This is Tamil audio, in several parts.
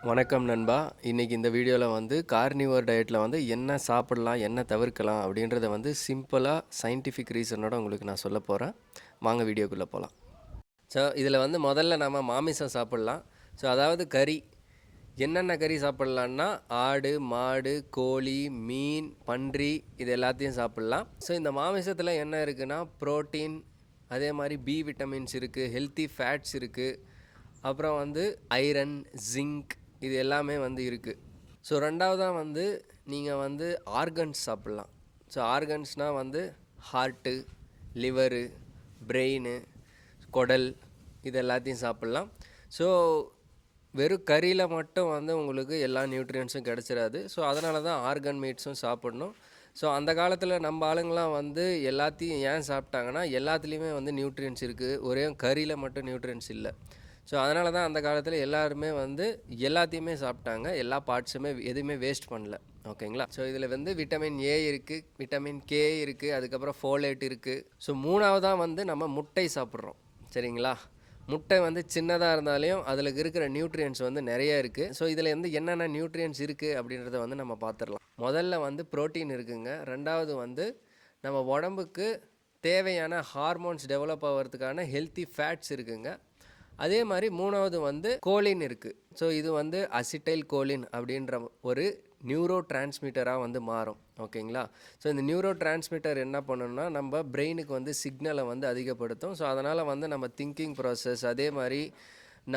வணக்கம் நண்பா. இன்னைக்கு இந்த வீடியோவில் வந்து கார்னிவர் டயட்டில் வந்து என்ன சாப்பிடலாம், என்ன தவிர்க்கலாம் அப்படின்றத வந்து சிம்பிளாக சயின்டிஃபிக் ரீசனோட உங்களுக்கு நான் சொல்ல போகிறேன். வாங்க வீடியோக்குள்ளே போகலாம். ஸோ இதில் வந்து முதல்ல நம்ம மாமிசம் சாப்பிட்லாம். ஸோ அதாவது கறி. என்னென்ன கறி சாப்பிட்லான்னா ஆடு, மாடு, கோழி, மீன், பன்றி இது எல்லாத்தையும் சாப்பிட்லாம். ஸோ இந்த மாமிசத்தில் என்ன இருக்குன்னா புரோட்டீன், அதே மாதிரி பி விட்டமின்ஸ் இருக்குது, ஹெல்த்தி ஃபேட்ஸ் இருக்குது, அப்புறம் வந்து ஐரன், ஜிங்க் இது எல்லாமே வந்து இருக்குது. ஸோ ரெண்டாவதாக வந்து நீங்கள் வந்து ஆர்கன்ஸ் சாப்பிட்லாம். ஸோ ஆர்கன்ஸ்னால் வந்து ஹார்ட்டு, லிவரு, பிரெயின், குடல் இது எல்லாத்தையும் சாப்பிட்லாம். ஸோ வெறும் கறியில் மட்டும் வந்து உங்களுக்கு எல்லா நியூட்ரியன்ஸும் கிடச்சிடாது. ஸோ அதனால தான் ஆர்கன் மீட்ஸும் சாப்பிட்ணும். ஸோ அந்த காலத்தில் நம்ம ஆளுங்களாம் வந்து எல்லாத்தையும் ஏன் சாப்பிட்டாங்கன்னா எல்லாத்துலேயுமே வந்து நியூட்ரியன்ஸ் இருக்குது, ஒரே கறியில் மட்டும் நியூட்ரியன்ஸ் இல்லை. ஸோ அதனால தான் அந்த காலத்தில் எல்லாருமே வந்து எல்லாத்தையுமே சாப்பிட்டாங்க, எல்லா பார்ட்ஸுமே எதுவுமே வேஸ்ட் பண்ணல. ஓகேங்களா? ஸோ இதில் வந்து விட்டமின் ஏ இருக்குது, விட்டமின் கே இருக்குது, அதுக்கப்புறம் ஃபோலேட் இருக்குது. ஸோ மூணாவதாக வந்து நம்ம முட்டை சாப்பிட்றோம். சரிங்களா? முட்டை வந்து சின்னதாக இருந்தாலையும் அதில் இருக்கிற நியூட்ரியன்ஸ் வந்து நிறைய இருக்குது. ஸோ இதில் வந்து என்னென்ன நியூட்ரியன்ஸ் இருக்குது அப்படின்றத வந்து நம்ம பார்த்துடலாம். முதல்ல வந்து புரோட்டீன் இருக்குங்க. ரெண்டாவது வந்து நம்ம உடம்புக்கு தேவையான ஹார்மோன்ஸ் டெவலப் ஆகிறதுக்கான ஹெல்த்தி ஃபேட்ஸ் இருக்குங்க. அதே மாதிரி மூணாவது வந்து கோலின் இருக்குது. ஸோ இது வந்து அசிட்டைல் கோலின் அப்படின்ற ஒரு நியூரோ டிரான்ஸ்மிட்டராக வந்து மாறும். ஓகேங்களா? ஸோ இந்த நியூரோ டிரான்ஸ்மிட்டர் என்ன பண்ணணும்னா நம்ம பிரெயினுக்கு வந்து சிக்னலை வந்து அதிகப்படுத்தும். ஸோ அதனால் வந்து நம்ம திங்கிங் ப்ராசஸ், அதே மாதிரி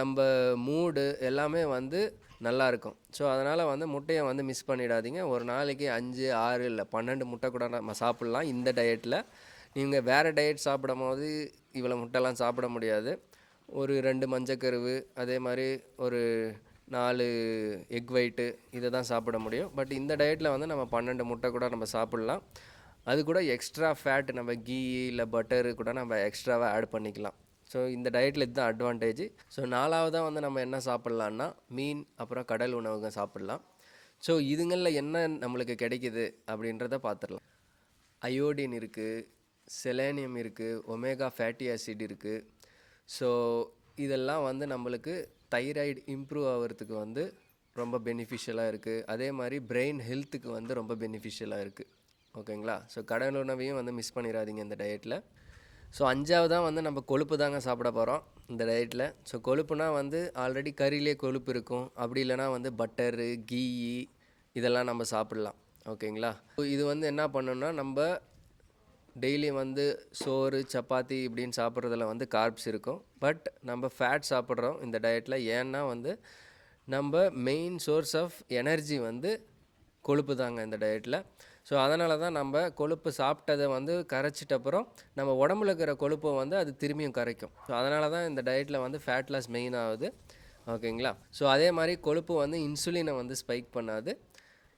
நம்ம மூடு எல்லாமே வந்து நல்லாயிருக்கும். ஸோ அதனால் வந்து முட்டையை வந்து மிஸ் பண்ணிடாதீங்க. ஒரு நாளைக்கு 5, 6 இல்லை 12 முட்டை கூட நம்ம சாப்பிட்லாம் இந்த டயட்டில். நீங்கள் வேறு டயட் சாப்பிடும் போது இவ்வளோ முட்டைலாம் சாப்பிட முடியாது. ஒரு 2 மஞ்சக்கருவு, அதே மாதிரி ஒரு 4 எக் ஒயிட்டு இதை தான் சாப்பிட முடியும். பட் இந்த டயட்டில் வந்து நம்ம 12 முட்டை கூட நம்ம சாப்பிட்லாம். அது கூட எக்ஸ்ட்ரா ஃபேட் நம்ம கீ இல்லை பட்டரு கூட நம்ம எக்ஸ்ட்ராவாக ஆட் பண்ணிக்கலாம். ஸோ இந்த டயட்டில் இதுதான் அட்வான்டேஜ். ஸோ நாலாவதாக வந்து நம்ம என்ன சாப்பிட்லான்னா மீன், அப்புறம் கடல் உணவுங்க சாப்பிட்லாம். ஸோ இதுங்களில் என்ன நம்மளுக்கு கிடைக்கிது அப்படின்றத பார்த்துடலாம். அயோடின் இருக்குது, செலேனியம் இருக்குது, ஒமேகா ஃபேட்டி ஆசிட் இருக்குது. ஸோ இதெல்லாம் வந்து நம்மளுக்கு தைராய்டு இம்ப்ரூவ் ஆகிறதுக்கு வந்து ரொம்ப பெனிஃபிஷியலாக இருக்குது. அதே மாதிரி பிரெயின் ஹெல்த்துக்கு வந்து ரொம்ப பெனிஃபிஷியலாக இருக்குது. ஓகேங்களா? ஸோ கடல் உணவையும் வந்து மிஸ் பண்ணிடாதீங்க இந்த டயட்டில். ஸோ அஞ்சாவதாக வந்து நம்ம கொழுப்பு தாங்க சாப்பிட போகிறோம் இந்த டயட்டில். ஸோ கொழுப்புனா வந்து ஆல்ரெடி கறியிலே கொழுப்பு இருக்கும், அப்படி இல்லைனா வந்து பட்டரு, கீ இதெல்லாம் நம்ம சாப்பிட்லாம். ஓகேங்களா? இது வந்து என்ன பண்ணணும்னா நம்ம டெய்லி வந்து சோறு, சப்பாத்தி இப்படின்னு சாப்பிட்றதுல வந்து கார்ப்ஸ் இருக்கும். பட் நம்ம ஃபேட் சாப்பிட்றோம் இந்த டயட்டில். ஏன்னா வந்து நம்ம மெயின் சோர்ஸ் ஆஃப் எனர்ஜி வந்து கொழுப்பு தாங்க இந்த டயட்டில். ஸோ அதனால தான் நம்ம கொழுப்பு சாப்பிட்டதை வந்து கரைச்சிட்டப்புறம் நம்ம உடம்புல இருக்கிற கொழுப்பை வந்து அது திரும்பியும் கரைக்கும். ஸோ அதனால தான் இந்த டயட்டில் வந்து ஃபேட் லாஸ் மெயின் ஆகுது. ஓகேங்களா? ஸோ அதே மாதிரி கொழுப்பு வந்து இன்சுலினை வந்து ஸ்பைக் பண்ணாது.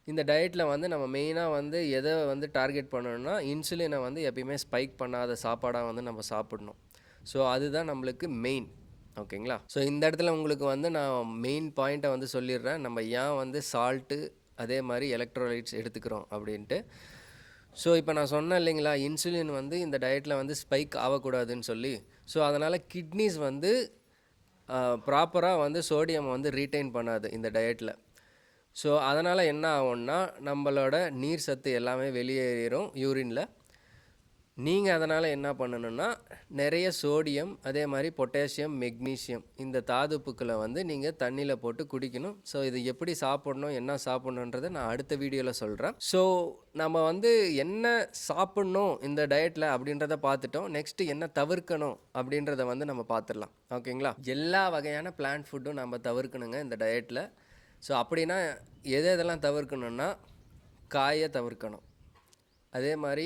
இந்த டயட்டில் வந்து நம்ம மெயினாக வந்து எதை வந்து டார்கெட் பண்ணணும்னா இன்சுலினை வந்து எப்பயுமே ஸ்பைக் பண்ணாத சாப்பாடாக வந்து நம்ம சாப்பிடணும். ஸோ அதுதான் நம்மளுக்கு மெயின். ஓகேங்களா? ஸோ இந்த இடத்துல உங்களுக்கு வந்து நான் மெயின் பாயிண்ட்டை வந்து சொல்லிடுறேன். நம்ம ஏன் வந்து சால்ட்டு அதே மாதிரி எலக்ட்ரோலைட்ஸ் எடுத்துக்கிறோம் அப்படின்ட்டு. ஸோ இப்போ நான் சொன்னேன் இல்லைங்களா, இன்சுலின் வந்து இந்த டயட்டில் வந்து ஸ்பைக் ஆகக்கூடாதுன்னு சொல்லி. ஸோ அதனால் கிட்னிஸ் வந்து ப்ராப்பராக வந்து சோடியம் வந்து ரீட்டைன் பண்ணாது இந்த டயட்டில். ஸோ அதனால் என்ன ஆகும்னா நம்மளோட நீர் சத்து எல்லாமே வெளியேறும் யூரினில். நீங்கள் அதனால் என்ன பண்ணணுன்னா நிறைய சோடியம், அதே மாதிரி பொட்டாசியம், மெக்னீஷியம் இந்த தாதுப்புக்களை வந்து நீங்கள் தண்ணியில் போட்டு குடிக்கணும். ஸோ இது எப்படி சாப்பிட்ணும், என்ன சாப்பிட்ணுன்றதை நான் அடுத்த வீடியோவில் சொல்கிறேன். ஸோ நம்ம வந்து என்ன சாப்பிட்ணும் இந்த டயட்டில் அப்படின்றத பார்த்துட்டோம். நெக்ஸ்ட்டு என்ன தவிர்க்கணும் அப்படின்றத வந்து நம்ம பார்த்துடலாம். ஓகேங்களா? எல்லா வகையான பிளான்ட் ஃபுட்டும் நம்ம தவிர்க்கணுங்க இந்த டயட்டில். ஸோ அப்படின்னா எதெல்லாம் தவிர்க்கணுன்னா காயை தவிர்க்கணும், அதே மாதிரி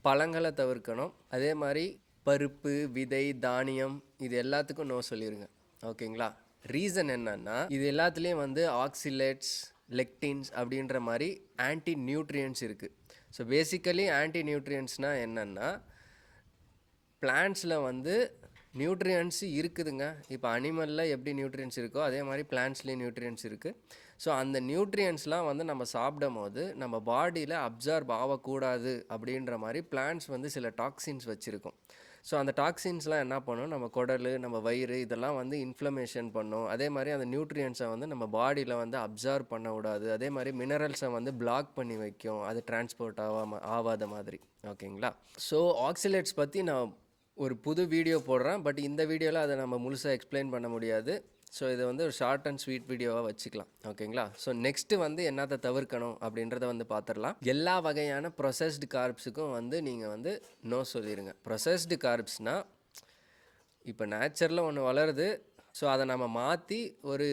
பழங்களை தவிர்க்கணும், அதே மாதிரி பருப்பு, விதை, தானியம் இது எல்லாத்துக்கும் நோ சொல்லிடுங்க. ஓகேங்களா? ரீசன் என்னன்னா இது எல்லாத்துலேயும் வந்து ஆக்சிலேட்ஸ், லெக்டின்ஸ் அப்படின்ற மாதிரி ஆன்டி நியூட்ரியன்ஸ் இருக்குது. ஸோ பேசிக்கலி ஆன்டி நியூட்ரியன்ஸ்னால் என்னென்னா பிளான்ட்ஸில் வந்து நியூட்ரியன்ஸ் இருக்குதுங்க. இப்போ அனிமலில் எப்படி நியூட்ரியன்ஸ் இருக்கோ அதே மாதிரி பிளான்ட்ஸ்லேயும் நியூட்ரியன்ஸ் இருக்குது. ஸோ அந்த நியூட்ரியன்ஸ்லாம் வந்து நம்ம சாப்பிடும் போது நம்ம பாடியில் அப்சார்ப் ஆகக்கூடாது அப்படின்ற மாதிரி பிளான்ட்ஸ் வந்து சில டாக்ஸின்ஸ் வச்சுருக்கும். ஸோ அந்த டாக்ஸின்ஸ்லாம் என்ன பண்ணும், நம்ம குடல், நம்ம வயிறு இதெல்லாம் வந்து இன்ஃப்ளமேஷன் பண்ணும். அதே மாதிரி அந்த நியூட்ரியன்ஸை வந்து நம்ம பாடியில் வந்து அப்சார்ப் பண்ண விடாது. அதே மாதிரி மினரல்ஸை வந்து பிளாக் பண்ணி வைக்கும், அது டிரான்ஸ்போர்ட் ஆகாத மாதிரி. ஓகேங்களா? ஸோ ஆக்சிலேட்ஸ் பற்றி நான் ஒரு புது வீடியோ போடுறேன். பட் இந்த வீடியோவில் அதை நம்ம முழுசாக எக்ஸ்பிளைன் பண்ண முடியாது. ஸோ இதை வந்து ஒரு ஷார்ட் அண்ட் ஸ்வீட் வீடியோவாக வச்சுக்கலாம். ஓகேங்களா? ஸோ நெக்ஸ்ட்டு வந்து என்னத்தை தவிர்க்கணும் அப்படின்றத வந்து பார்த்துடலாம். எல்லா வகையான ப்ரொசஸ்டு கார்ப்ஸுக்கும் வந்து நீங்கள் வந்து நோ சொல்லிடுங்க. ப்ரொசஸ்டு கார்ப்ஸ்னால் இப்போ நேச்சுரலில் ஒன்று வளருது, ஸோ அதை நம்ம மாற்றி ஒரு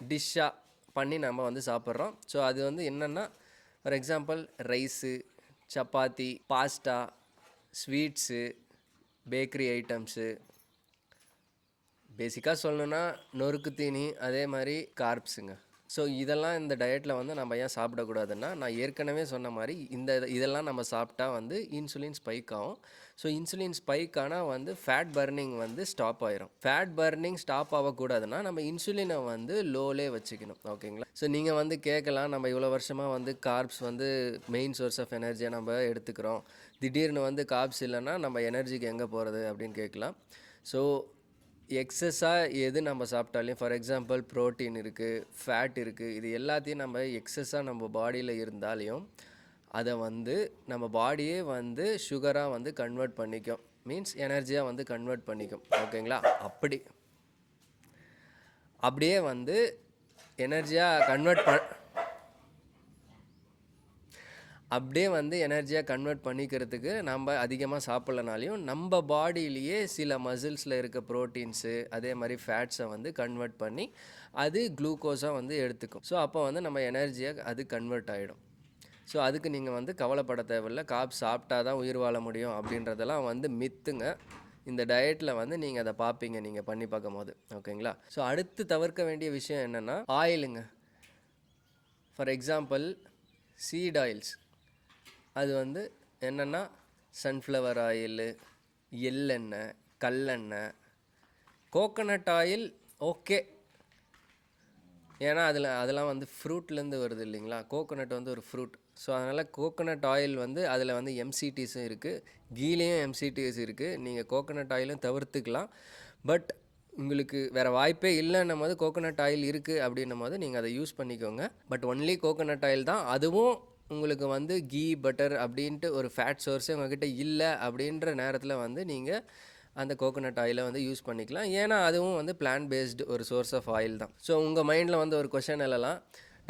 டிஷ்ஷாக பண்ணி நம்ம வந்து சாப்பிட்றோம். ஸோ அது வந்து என்னென்னா, for example rice, chapati, pasta, sweets, bakery items, பேசிக்காக சொல்லணுன்னா நொறுக்கு தீனி, அதே மாதிரி கார்ப்ஸுங்க. ஸோ இதெல்லாம் இந்த டயட்டில் வந்து நம்ம ஏன் சாப்பிடக்கூடாதுன்னா, நான் ஏற்கனவே சொன்ன மாதிரி இதெல்லாம் நம்ம சாப்பிட்டா வந்து இன்சுலின் ஸ்பைக் ஆகும். ஸோ இன்சுலின் ஸ்பைக் ஆனால் வந்து ஃபேட் பர்னிங் வந்து ஸ்டாப் ஆயிரும். ஃபேட் பர்னிங் ஸ்டாப் ஆகக்கூடாதுன்னா நம்ம இன்சுலினை வந்து லோலே வச்சுக்கணும். ஓகேங்களா? ஸோ நீங்கள் வந்து கேட்கலாம், நம்ம இவ்வளோ வருஷமாக வந்து கார்ப்ஸ் வந்து மெயின் சோர்ஸ் ஆஃப் எனர்ஜியை நம்ம எடுத்துக்கிறோம், திடீர்னு வந்து கார்ப்ஸ் இல்லைன்னா நம்ம எனர்ஜிக்கு எங்கே போகிறது அப்படின்னு கேட்கலாம். ஸோ எக்ஸஸாக எது நம்ம சாப்பிட்டாலையும், ஃபார் எக்ஸாம்பிள் ப்ரோட்டீன் இருக்குது, ஃபேட் இருக்குது, இது எல்லாத்தையும் நம்ம எக்ஸஸாக நம்ம பாடியில் இருந்தாலையும் அதை வந்து நம்ம பாடியே வந்து சுகராக வந்து கன்வெர்ட் பண்ணிக்கும், மீன்ஸ் எனர்ஜியாக வந்து கன்வெர்ட் பண்ணிக்கும். ஓகேங்களா? அப்படியே வந்து எனர்ஜியாக எனர்ஜியாக கன்வெர்ட் பண்ணிக்கிறதுக்கு நம்ம அதிகமாக சாப்பிட்லனாலையும் நம்ம பாடியிலேயே சில மசில்ஸில் இருக்க ப்ரோட்டீன்ஸு, அதே மாதிரி ஃபேட்ஸை வந்து கன்வெர்ட் பண்ணி அது குளுக்கோஸாக வந்து எடுத்துக்கும். ஸோ அப்போ வந்து நம்ம எனர்ஜியாக அது கன்வெர்ட் ஆகிடும். ஸோ அதுக்கு நீங்கள் வந்து கவலைப்பட தேவையில்லை, கார்ப்ஸ் சாப்பிட்டா தான் உயிர் வாழ முடியும் அப்படின்றதெல்லாம் வந்து மித்துங்க. இந்த டயட்டில் வந்து நீங்கள் அதை பார்ப்பீங்க, நீங்கள் பண்ணி பார்க்கும் போது. ஓகேங்களா? ஸோ அடுத்து தவிர்க்க வேண்டிய விஷயம் என்னென்னா ஆயிலுங்க. ஃபார் எக்ஸாம்பிள் சீட் ஆயில்ஸ், அது வந்து என்னென்னா சன்ஃப்ளவர் ஆயில், எள்ளெண்ணெய், கல்லெண்ணெய், கோகோனட் ஆயில் ஓகே, ஏன்னா அதெல்லாம் வந்து ஃப்ரூட்லேருந்து வருது இல்லைங்களா? கோகோனட் வந்து ஒரு ஃப்ரூட். ஸோ அதனால் கோகோனட் ஆயில் வந்து அதில் வந்து எம்சிடிஸும் இருக்குது, கீலேயும் எம்சிடிஸ் இருக்குது. நீங்கள் கோகோனட் ஆயிலும் தவிர்த்துக்கலாம். பட் உங்களுக்கு வேறு வாய்ப்பே இல்லைன்னும் போது கோகோனட் ஆயில் இருக்குது அப்படின்னும் போது நீங்கள் அதை யூஸ் பண்ணிக்கோங்க. பட் ஒன்லி கோகோனட் ஆயில் தான். அதுவும் உங்களுக்கு வந்து கீ, பட்டர் அப்படின்ட்டு ஒரு ஃபேட் சோர்ஸே உங்கள்கிட்ட இல்லை அப்படின்ற நேரத்தில் வந்து நீங்கள் அந்த கோகோனட் ஆயிலை வந்து யூஸ் பண்ணிக்கலாம். ஏன்னா அதுவும் வந்து பிளான்ட் பேஸ்டு ஒரு சோர்ஸ் ஆஃப் ஆயில் தான். ஸோ உங்கள் மைண்டில் வந்து ஒரு கொஷன் எல்லாம்,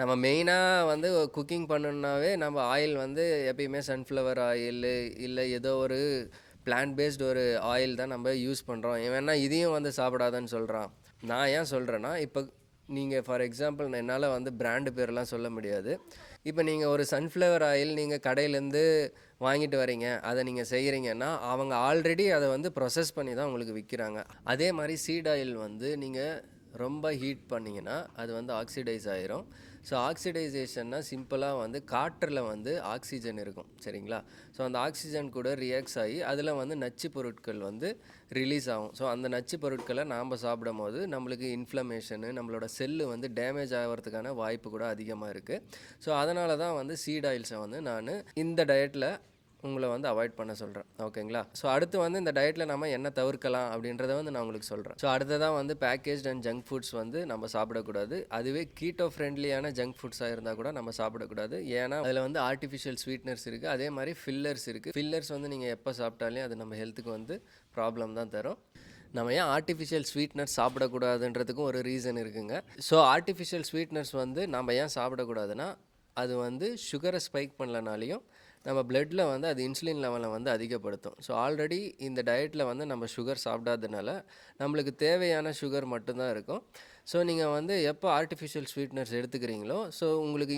நம்ம மெயினாக வந்து குக்கிங் பண்ணணுன்னாவே நம்ம ஆயில் வந்து எப்பயுமே சன்ஃப்ளவர் ஆயில் இல்லை ஏதோ ஒரு பிளான்ட் பேஸ்டு ஒரு ஆயில் தான் நம்ம யூஸ் பண்ணுறோம், ஏன்னா இதையும் வந்து சாப்பிடாதன்னு சொல்கிறான். நான் ஏன் சொல்கிறேன்னா, இப்போ நீங்கள் ஃபார் எக்ஸாம்பிள் என்னால் வந்து பிராண்டு பேர்லாம் சொல்ல முடியாது. இப்போ நீங்கள் ஒரு சன்ஃப்ளவர் ஆயில் நீங்கள் கடையிலேருந்து வாங்கிட்டு வரீங்க, அதை நீங்கள் செய்கிறீங்கன்னா அவங்க ஆல்ரெடி அதை வந்து ப்ரொசஸ் பண்ணி தான் உங்களுக்கு விற்கிறாங்க. அதே மாதிரி சீட் ஆயில் வந்து நீங்கள் ரொம்ப ஹீட் பண்ணிங்கன்னா அது வந்து ஆக்சிடைஸ் ஆகிரும். ஸோ ஆக்சிடைசேஷன்னா சிம்பிளாக வந்து காற்றில் வந்து ஆக்சிஜன் இருக்கும், சரிங்களா? ஸோ அந்த ஆக்சிஜன் கூட ரியாக்ட்ஸ் ஆகி அதில் வந்து நச்சு பொருட்கள் வந்து ரிலீஸ் ஆகும். ஸோ அந்த நச்சு பொருட்களை நாம் சாப்பிடும் போது நம்மளுக்கு இன்ஃப்ளமேஷனு, நம்மளோட செல்லு வந்து டேமேஜ் ஆகிறதுக்கான வாய்ப்பு கூட அதிகமாக இருக்குது. ஸோ அதனால தான் வந்து சீட் ஆயில்ஸை வந்து நான் இந்த டயட்டில் உங்களை வந்து அவாய்ட் பண்ண சொல்கிறேன். ஓகேங்களா? ஸோ அடுத்து வந்து இந்த டயட்டில் நம்ம என்ன தவிர்க்கலாம் அப்படின்றத வந்து நான் உங்களுக்கு சொல்கிறேன். ஸோ அடுத்ததான் வந்து பேக்கேஜ் அண்ட் ஜங்க் ஃபுட்ஸ் வந்து நம்ம சாப்பிடக்கூடாது. அதுவே கீட்டோ ஃப்ரெண்ட்லியான ஜங்க் ஃபுட்ஸாக இருந்தால் கூட நம்ம சாப்பிடக்கூடாது. ஏன்னா அதில் வந்து ஆர்டிஃபிஷியல் ஸ்வீட்னர்ஸ் இருக்குது, அதே மாதிரி ஃபில்லர்ஸ் இருக்குது. ஃபில்லர்ஸ் வந்து நீங்கள் எப்போ சாப்பிட்டாலே அது நம்ம ஹெல்த்துக்கு வந்து ப்ராப்ளம் தான் தரும். நம்ம ஏன் ஆர்டிஃபிஷியல் ஸ்வீட்னர்ஸ் சாப்பிடக்கூடாதுன்றதுக்கும் ஒரு ரீசன் இருக்குங்க. ஸோ ஆர்டிஃபிஷியல் ஸ்வீட்னர்ஸ் வந்து நம்ம ஏன் சாப்பிடக்கூடாதுன்னா, அது வந்து சுகரை ஸ்பைக் பண்ணலனாலையும் நம்ம பிளட்டில் வந்து அது இன்சுலின் லெவலை வந்து அதிகப்படுத்தும். ஸோ ஆல்ரெடி இந்த டயட்டில் வந்து நம்ம சுகர் சாப்பிடாததுனால நம்மளுக்கு தேவையான சுகர் மட்டும்தான் இருக்கும். ஸோ நீங்கள் வந்து எப்போ ஆர்டிஃபிஷியல் ஸ்வீட்னர்ஸ் எடுத்துக்கிறீங்களோ, ஸோ உங்களுக்கு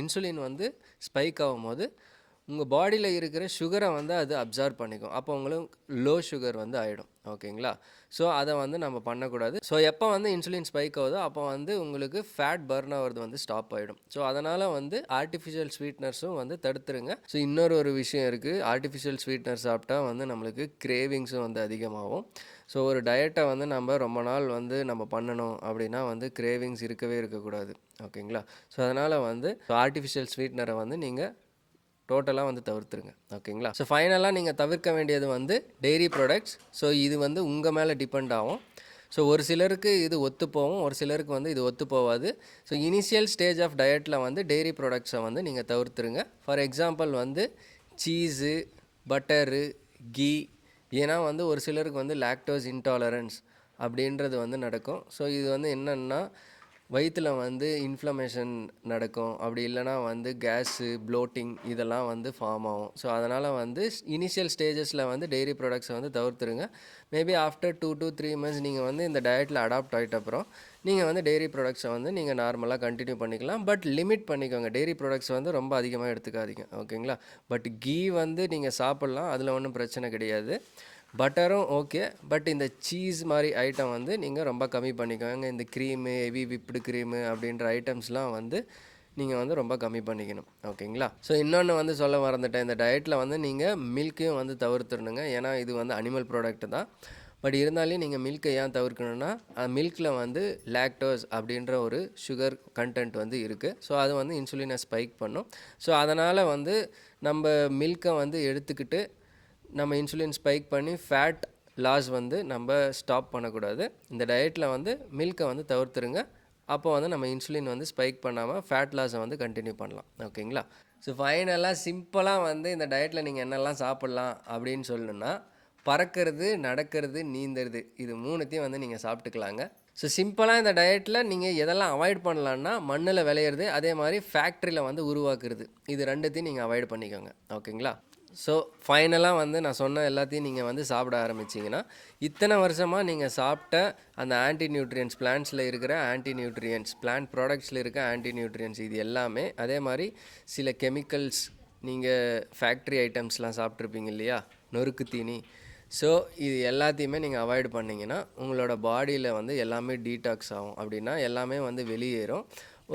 இன்சுலின் வந்து ஸ்பைக் ஆகும் போது உங்கள் பாடியில் இருக்கிற சுகரை வந்து அது அப்சார்ப் பண்ணிக்கும். அப்போ உங்களுக்கு லோ சுகர் வந்து ஆகிடும். ஓகேங்களா? ஸோ அதை வந்து நம்ம பண்ணக்கூடாது. ஸோ எப்போ வந்து இன்சுலின் ஸ்பைக் ஆகுதோ அப்போ வந்து உங்களுக்கு ஃபேட் பர்ன் ஆகிறது வந்து ஸ்டாப் ஆகிடும். ஸோ அதனால் வந்து ஆர்டிஃபிஷியல் ஸ்வீட்னர்ஸும் வந்து தடுத்துருங்க. ஸோ இன்னொரு விஷயம் இருக்குது, ஆர்டிஃபிஷியல் ஸ்வீட்னர் சாப்பிட்டா வந்து நம்மளுக்கு கிரேவிங்ஸும் வந்து அதிகமாகும். ஸோ ஒரு டயட்டை வந்து நம்ம ரொம்ப நாள் வந்து நம்ம பண்ணணும் அப்படின்னா வந்து கிரேவிங்ஸ் இருக்கவே இருக்கக்கூடாது. ஓகேங்களா? ஸோ அதனால் வந்து ஆர்டிஃபிஷியல் ஸ்வீட்னரை வந்து நீங்கள் டோட்டலாக வந்து தவிர்த்துருங்க. ஓகேங்களா? ஸோ ஃபைனலாக நீங்கள் தவிர்க்க வேண்டியது வந்து டெய்ரி ப்ராடக்ட்ஸ். ஸோ இது வந்து உங்கள் மேலே டிபெண்ட் ஆகும். ஸோ ஒரு சிலருக்கு இது ஒத்து போகும், ஒரு சிலருக்கு வந்து இது ஒத்து போகாது. ஸோ இனிஷியல் ஸ்டேஜ் ஆஃப் டயட்டில் வந்து டெய்ரி ப்ராடக்ட்ஸை வந்து நீங்கள் தவிர்த்துருங்க. ஃபார் எக்ஸாம்பிள் வந்து சீஸு, பட்டரு, கீ. ஏன்னா வந்து ஒரு சிலருக்கு வந்து லாக்டோஸ் இன்டாலரன்ஸ் அப்படின்றது வந்து நடக்கும். ஸோ இது வந்து என்னென்னா வயிற்றில் வந்து இன்ஃப்ளமேஷன் நடக்கும், அப்படி இல்லைனா வந்து கேஸு, ப்ளோட்டிங் இதெல்லாம் வந்து ஃபார்ம் ஆகும். ஸோ அதனால் வந்து இனிஷியல் ஸ்டேஜஸில் வந்து டெய்ரி ப்ராடக்ட்ஸை வந்து தவிர்த்துருங்க. மேபி ஆஃப்டர் 2 to 3 months நீங்கள் வந்து இந்த டயட்டில் அடாப்ட் ஆகிட்ட அப்புறம் நீங்கள் வந்து டெய்ரி ப்ராடக்ட்ஸை வந்து நீங்கள் நார்மலாக கண்டினியூ பண்ணிக்கலாம். பட் லிமிட் பண்ணிக்கோங்க. டெய்ரி ப்ராடக்ட்ஸ் வந்து ரொம்ப அதிகமாக எடுத்துக்காதீங்க. ஓகேங்களா? பட் கீ வந்து நீங்கள் சாப்பிட்லாம், அதில் ஒன்றும் பிரச்சனை கிடையாது. பட்டரும் ஓகே. பட் இந்த சீஸ் மாதிரி ஐட்டம் வந்து நீங்கள் ரொம்ப கம்மி பண்ணிக்கோங்க. இந்த க்ரீமு, ஹெவி விப்டு க்ரீமு அப்படின்ற ஐட்டம்ஸ்லாம் வந்து நீங்கள் வந்து ரொம்ப கம்மி பண்ணிக்கணும். ஓகேங்களா? ஸோ இன்னொன்று வந்து சொல்ல மறந்துட்டேன். இந்த டயட்டில் வந்து நீங்கள் மில்க்கையும் வந்து தவிர்த்துடணுங்க. ஏன்னா இது வந்து அனிமல் ப்ராடக்ட் தான். பட் இருந்தாலும் நீங்கள் மில்க்கை ஏன் தவிர்க்கணுன்னா, மில்கில் வந்து லாக்டோஸ் அப்படின்ற ஒரு சுகர் கண்டென்ட் வந்து இருக்குது. ஸோ அது வந்து இன்சுலினை ஸ்பைக் பண்ணும். ஸோ அதனால் வந்து நம்ம மில்க்கை வந்து எடுத்துக்கிட்டு நம்ம இன்சுலின் ஸ்பைக் பண்ணி ஃபேட் லாஸ் வந்து நம்ம ஸ்டாப் பண்ணக்கூடாது. இந்த டயட்டில் வந்து மில்க்கை வந்து தவிர்த்துருங்க. அப்போ வந்து நம்ம இன்சுலின் வந்து ஸ்பைக் பண்ணாமல் ஃபேட் லாஸை வந்து கண்டினியூ பண்ணலாம். ஓகேங்களா? ஸோ ஃபைனலாக சிம்பிளாக வந்து இந்த டயட்டில் நீங்கள் என்னெல்லாம் சாப்பிட்லாம் அப்படின்னு சொல்லணுன்னா, பறக்கிறது, நடக்கிறது, நீந்துறது இது 3த்தையும் வந்து நீங்கள் சாப்பிட்டுக்கலாங்க. ஸோ சிம்பிளாக இந்த டயட்டில் நீங்கள் எதெல்லாம் அவாய்ட் பண்ணலான்னா, மண்ணில் விளையிறது, அதே மாதிரி ஃபேக்ட்ரியில் வந்து உருவாக்குறது, இது 2த்தையும் நீங்கள் அவாய்ட் பண்ணிக்கோங்க. ஓகேங்களா? ஸோ ஃபைனலாக வந்து நான் சொன்ன எல்லாத்தையும் நீங்கள் வந்து சாப்பிட ஆரம்பிச்சிங்கன்னா, இத்தனை வருஷமாக நீங்கள் சாப்பிட்ட அந்த ஆன்டி நியூட்ரியன்ஸ், பிளான்ட்ஸில் இருக்கிற ஆன்டி நியூட்ரியன்ஸ், பிளான்ட் ப்ராடக்ட்ஸில் இருக்க ஆன்டி நியூட்ரியன்ஸ் இது எல்லாமே, அதே மாதிரி சில கெமிக்கல்ஸ், நீங்கள் ஃபேக்ட்ரி ஐட்டம்ஸ்லாம் சாப்பிட்ருப்பீங்க இல்லையா, நொறுக்கு தீனி. ஸோ இது எல்லாத்தையுமே நீங்கள் அவாய்ட் பண்ணிங்கன்னா உங்களோட பாடியில் வந்து எல்லாமே டீடாக்ஸ் ஆகும். அப்படின்னா எல்லாமே வந்து வெளியேறும்.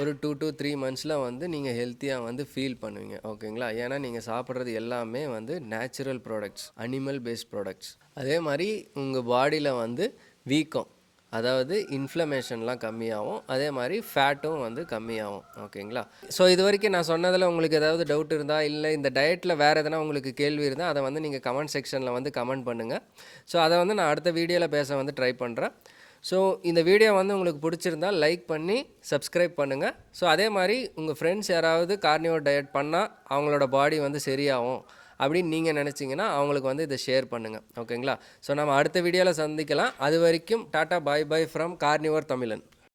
ஒரு 2 to 3 months வந்து நீங்கள் ஹெல்த்தியாக வந்து ஃபீல் பண்ணுவீங்க. ஓகேங்களா? ஏன்னா நீங்கள் சாப்பிட்றது எல்லாமே வந்து natural products, animal based products. அதே மாதிரி உங்கள் பாடியில் வந்து வீக்கம், அதாவது இன்ஃப்ளமேஷன்லாம் கம்மியாகும். அதே மாதிரி ஃபேட்டும் வந்து கம்மியாகும். ஓகேங்களா? ஸோ இது வரைக்கும் நான் சொன்னதில் உங்களுக்கு ஏதாவது டவுட் இருந்தால், இல்லை இந்த டயட்டில் வேறு எதனா உங்களுக்கு கேள்வி இருந்தால் அதை வந்து நீங்கள் கமெண்ட் செக்ஷனில் வந்து கமெண்ட் பண்ணுங்கள். ஸோ அதை வந்து நான் அடுத்த வீடியோவில் பேச வந்து ட்ரை பண்ணுறேன். ஸோ இந்த வீடியோ வந்து உங்களுக்கு பிடிச்சிருந்தால் லைக் பண்ணி சப்ஸ்கிரைப் பண்ணுங்கள். ஸோ அதே மாதிரி உங்கள் ஃப்ரெண்ட்ஸ் யாராவது கார்னிவோர் டயட் பண்ணால் அவங்களோட பாடி வந்து சரியாகும் அப்படின்னு நீங்கள் நினச்சிங்கன்னா அவங்களுக்கு வந்து இதை ஷேர் பண்ணுங்கள். ஓகேங்களா? ஸோ நம்ம அடுத்த வீடியோவில் சந்திக்கலாம். அது வரைக்கும் tata, bye bye from carnivore தமிழன்.